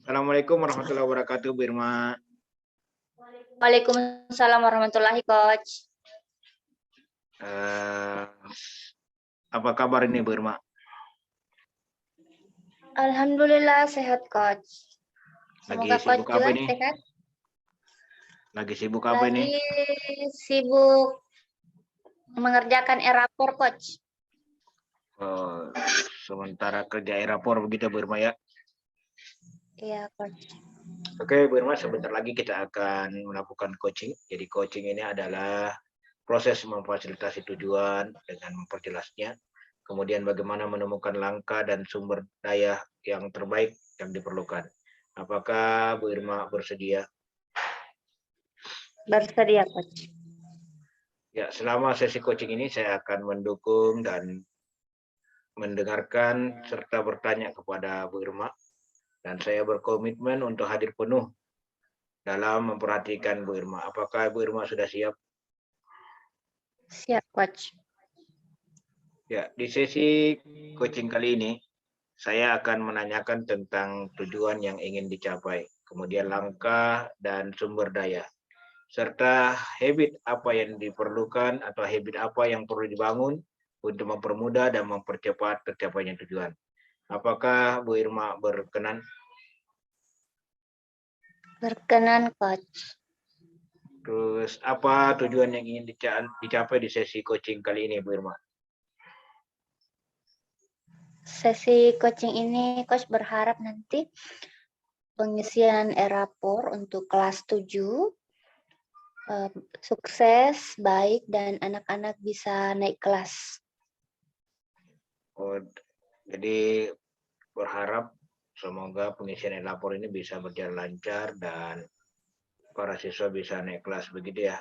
Assalamualaikum warahmatullahi wabarakatuh, Bu Irma. Waalaikumsalam warahmatullahi Coach. Apa kabar ini, Bu Irma? Alhamdulillah sehat Coach. Semoga Lagi sibuk Coach apa juga ini? sehat. Lagi sibuk apa ini? Lagi sibuk mengerjakan e-rapor Coach. Oh, sementara kerja e-rapor begitu, Bu Irma ya? Iya Coach. Oke, Bu Irma, sebentar lagi kita akan melakukan coaching. Jadi coaching ini adalah proses memfasilitasi tujuan dengan memperjelasnya. Kemudian bagaimana menemukan langkah dan sumber daya yang terbaik yang diperlukan. Apakah Bu Irma bersedia? Bersedia Coach. Ya, selama sesi coaching ini saya akan mendukung dan mendengarkan serta bertanya kepada Bu Irma. Dan saya berkomitmen untuk hadir penuh dalam memperhatikan Bu Irma. Apakah Bu Irma sudah siap? Siap Coach. Ya, di sesi coaching kali ini, saya akan menanyakan tentang tujuan yang ingin dicapai, kemudian langkah dan sumber daya, serta habit apa yang diperlukan atau habit apa yang perlu dibangun untuk mempermudah dan mempercepat tercapainya tujuan. Apakah Bu Irma berkenan? Berkenan Coach. Terus apa tujuan yang ingin dicapai di sesi coaching kali ini, Bu Irma? Sesi coaching ini Coach berharap nanti pengisian e-rapor untuk kelas 7 sukses, baik, dan anak-anak bisa naik kelas. Oh, jadi berharap semoga pengisian e-lapor ini bisa berjalan lancar dan para siswa bisa naik kelas begitu ya.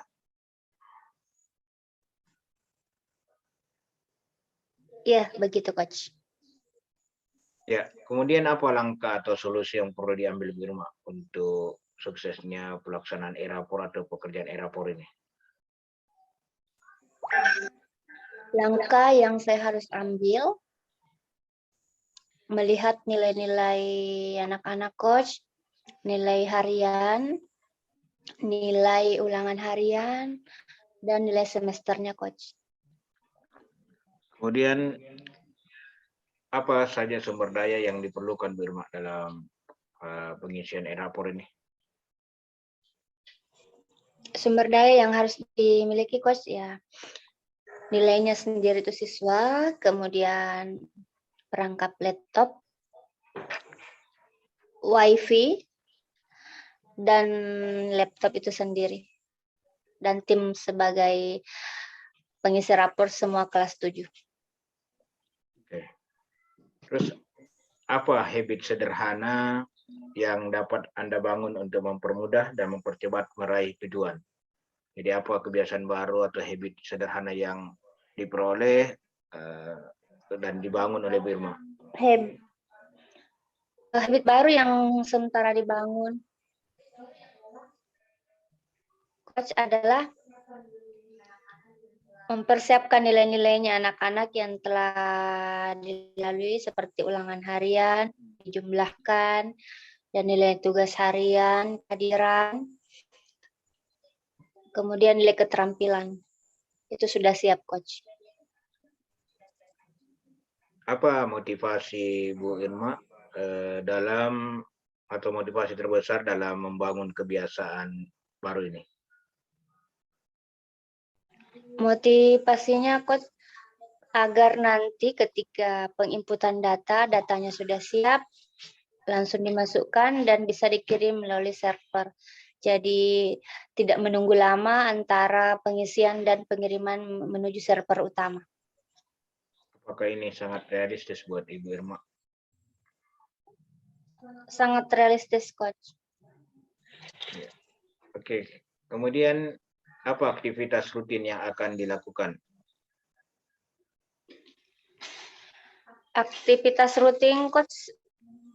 Iya, begitu Coach. Ya, kemudian apa langkah atau solusi yang perlu diambil Bu Irma untuk suksesnya pelaksanaan e-rapor atau pekerjaan e-rapor ini? Langkah yang saya harus ambil, melihat nilai-nilai anak-anak Coach, nilai harian, nilai ulangan harian, dan nilai semesternya Coach. Kemudian apa saja sumber daya yang diperlukan Bu Irma dalam pengisian e-rapor ini? Sumber daya yang harus dimiliki Coach ya, nilainya sendiri itu siswa, kemudian perangkat laptop, wifi, dan laptop itu sendiri. Dan tim sebagai pengisi rapor semua kelas 7. Oke. Terus apa habit sederhana yang dapat Anda bangun untuk mempermudah dan mempercepat meraih tujuan? Jadi apa kebiasaan baru atau habit sederhana yang diperoleh dan dibangun oleh Bu Irma? Habit baru yang sementara dibangun Coach adalah mempersiapkan nilai-nilainya anak-anak yang telah dilalui seperti ulangan harian, dijumlahkan, dan nilai tugas harian, kehadiran, kemudian nilai keterampilan. Itu sudah siap, Coach. Apa motivasi Bu Irma dalam atau motivasi terbesar dalam membangun kebiasaan baru ini? Motivasinya, Coach, agar nanti ketika penginputan data, datanya sudah siap, langsung dimasukkan dan bisa dikirim melalui server. Jadi tidak menunggu lama antara pengisian dan pengiriman menuju server utama. Apakah ini sangat realistis buat Ibu Irma? Sangat realistis, Coach. Ya. Oke. Kemudian apa aktivitas rutin yang akan dilakukan? Aktivitas rutin, Coach,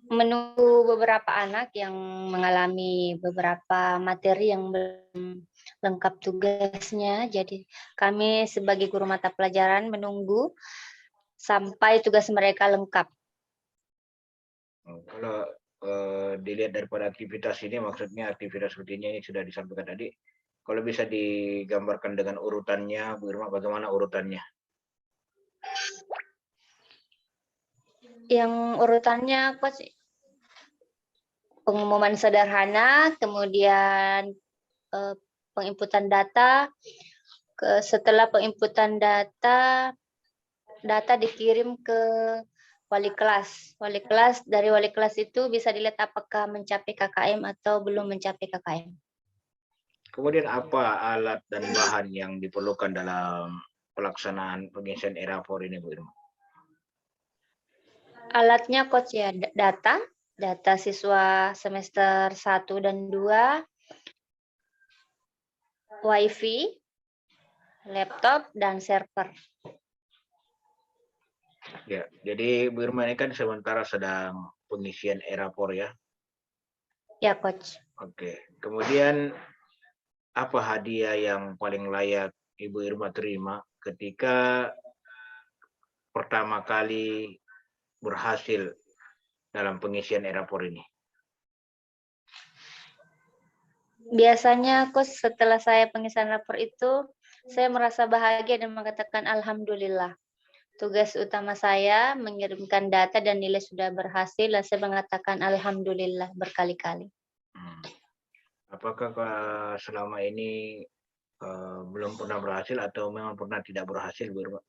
menunggu beberapa anak yang mengalami beberapa materi yang belum lengkap tugasnya. Jadi kami sebagai guru mata pelajaran menunggu sampai tugas mereka lengkap. Kalau dilihat daripada aktivitas ini, maksudnya aktivitas rutinnya ini sudah disampaikan tadi. Kalau bisa digambarkan dengan urutannya, Bu Irma, bagaimana urutannya? Yang urutannya Coach, pengumuman sederhana, kemudian penginputan data, setelah penginputan data dikirim ke wali kelas. Dari wali kelas itu bisa dilihat apakah mencapai KKM atau belum mencapai KKM. Kemudian apa alat dan bahan yang diperlukan dalam pelaksanaan pengisian ERAPOR ini, Bu Irma? Alatnya Coach ya, data siswa semester 1 dan 2, WiFi, laptop, dan server. Ya, jadi Bu Irma ini kan sementara sedang pengisian ERAPOR ya. Ya, Coach. Oke. Kemudian apa hadiah yang paling layak Ibu Irma terima ketika pertama kali berhasil dalam pengisian ERAPOR ini? Biasanya Coach setelah saya pengisian rapor itu, saya merasa bahagia dan mengatakan alhamdulillah. Tugas utama saya mengirimkan data dan nilai sudah berhasil, dan saya mengatakan alhamdulillah berkali-kali. Apakah selama ini belum pernah berhasil atau memang pernah tidak berhasil, Bu Irma?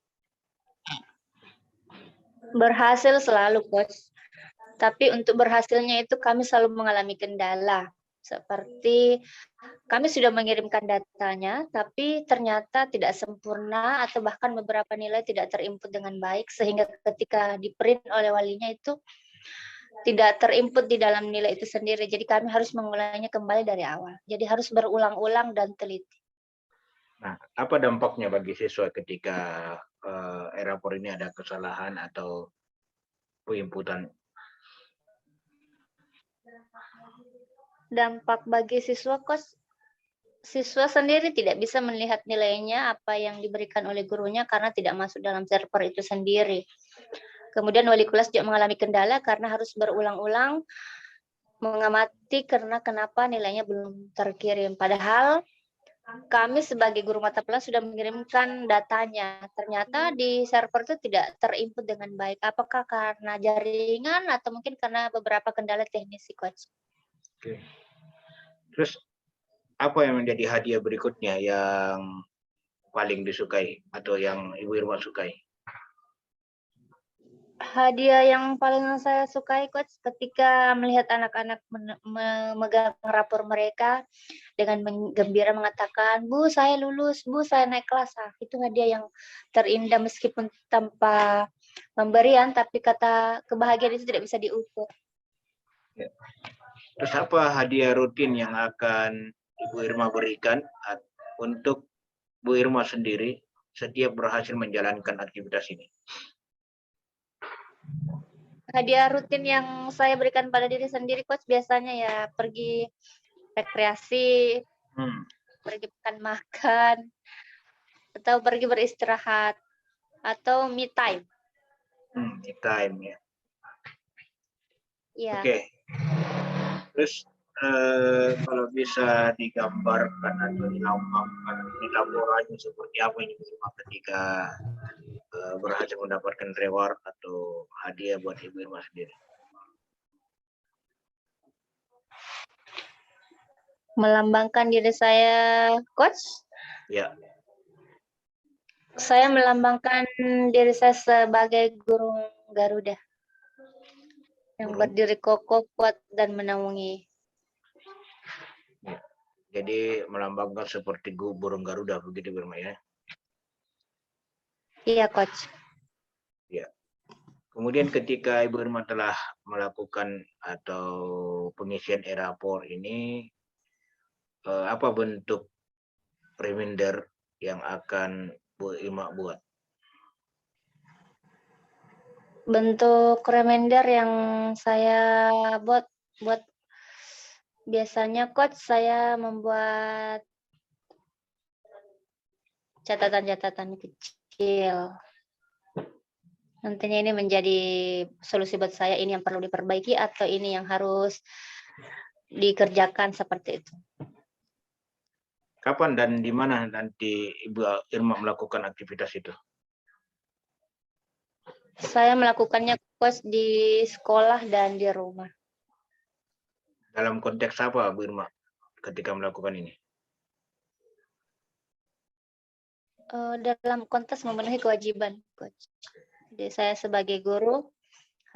Berhasil selalu, Coach. Tapi untuk berhasilnya itu kami selalu mengalami kendala. Seperti kami sudah mengirimkan datanya, tapi ternyata tidak sempurna atau bahkan beberapa nilai tidak terinput dengan baik, sehingga ketika di-print oleh walinya itu tidak terinput di dalam nilai itu sendiri. Jadi kami harus mengulangnya kembali dari awal. Jadi harus berulang-ulang dan teliti. Nah, apa dampaknya bagi siswa ketika ERAPOR ini ada kesalahan atau penginputan? Dampak bagi siswa, Coach, siswa sendiri tidak bisa melihat nilainya apa yang diberikan oleh gurunya karena tidak masuk dalam server itu sendiri. Kemudian wali kelas juga mengalami kendala karena harus berulang-ulang mengamati karena kenapa nilainya belum terkirim. Padahal kami sebagai guru mata pelajaran sudah mengirimkan datanya. Ternyata di server itu tidak terinput dengan baik. Apakah karena jaringan atau mungkin karena beberapa kendala teknis, Coach? Oke. Terus apa yang menjadi hadiah berikutnya yang paling disukai atau yang Ibu Irma sukai? Hadiah yang paling saya sukai, Coach, ketika melihat anak-anak memegang rapor mereka dengan gembira mengatakan, Bu, saya lulus, Bu, saya naik kelas. Itu hadiah yang terindah meskipun tanpa pemberian, tapi kata kebahagiaan itu tidak bisa diukur. Ya. Terus apa hadiah rutin yang akan Ibu Irma berikan untuk Bu Irma sendiri setiap berhasil menjalankan aktivitas ini? Hadiah rutin yang saya berikan pada diri sendiri, Coach, biasanya ya pergi rekreasi, pergi makan, atau pergi beristirahat, atau me time. Me time ya. Iya. Oke. Terus kalau bisa digambarkan atau dilambangkan metaforanya seperti apa ini ketika berhasil mendapatkan reward atau hadiah buat Ibu Irma sendiri? Melambangkan diri saya, Coach? Ya. Saya melambangkan diri saya sebagai guru Garuda yang berdiri kokoh, kuat, dan menaungi. Ya. Jadi melambangkan seperti burung Garuda begitu, Irma ya? Iya, Coach. Ya. Kemudian ketika Ibu Irma telah melakukan atau pengisian ERAPOR ini, apa bentuk reminder yang akan Bu Irma buat? Bentuk reminder yang saya buat biasanya, Coach, saya membuat catatan-catatan kecil. nantinya ini menjadi solusi buat saya, ini yang perlu diperbaiki atau ini yang harus dikerjakan seperti itu. Kapan dan di mana nanti Ibu Irma melakukan aktivitas itu? Saya melakukannya coach di sekolah dan di rumah. Dalam konteks apa Bu Irma ketika melakukan ini? Dalam konteks memenuhi kewajiban, coach. Jadi saya sebagai guru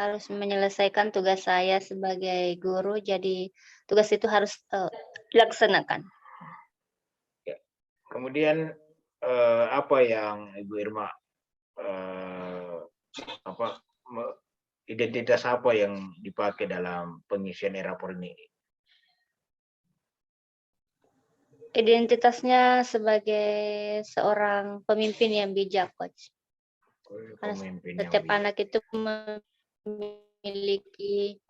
harus menyelesaikan tugas saya sebagai guru, jadi tugas itu harus dilaksanakan. Ya. Kemudian apa yang Ibu Irma identitas apa yang dipakai dalam pengisian e-rapor ini? Identitasnya sebagai seorang pemimpin yang bijak, coach. Karena Pemimpin yang setiap bijak. anak itu memiliki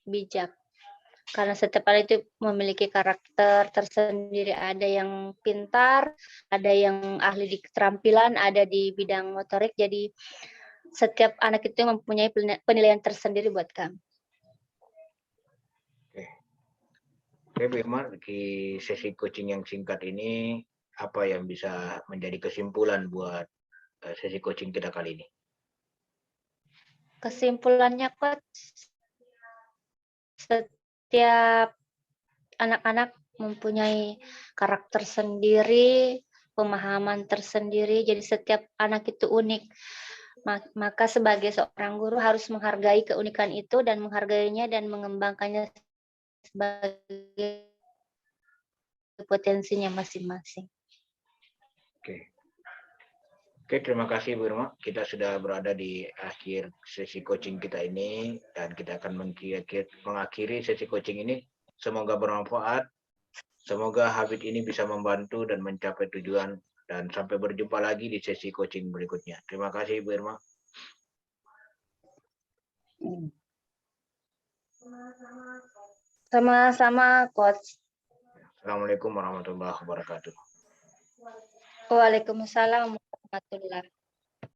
bijak. Karena setiap anak itu memiliki karakter tersendiri. Ada yang pintar, ada yang ahli di keterampilan, ada di bidang motorik. Jadi setiap anak itu mempunyai penilaian tersendiri buat kami. Oke, Bu Irma, di sesi coaching yang singkat ini, apa yang bisa menjadi kesimpulan buat sesi coaching kita kali ini? Kesimpulannya, coach, setiap anak-anak mempunyai karakter sendiri, pemahaman tersendiri, jadi setiap anak itu unik. Maka sebagai seorang guru harus menghargai keunikan itu dan menghargainya dan mengembangkannya sebagai potensinya masing-masing. Oke, terima kasih Bu Irma. Kita sudah berada di akhir sesi coaching kita ini dan kita akan mengakhiri sesi coaching ini. Semoga bermanfaat. Semoga habit ini bisa membantu dan mencapai tujuan, dan sampai berjumpa lagi di sesi coaching berikutnya. Terima kasih Bu Irma. Sama-sama, coach. Assalamualaikum warahmatullahi wabarakatuh. Waalaikumsalam warahmatullahi wabarakatuh.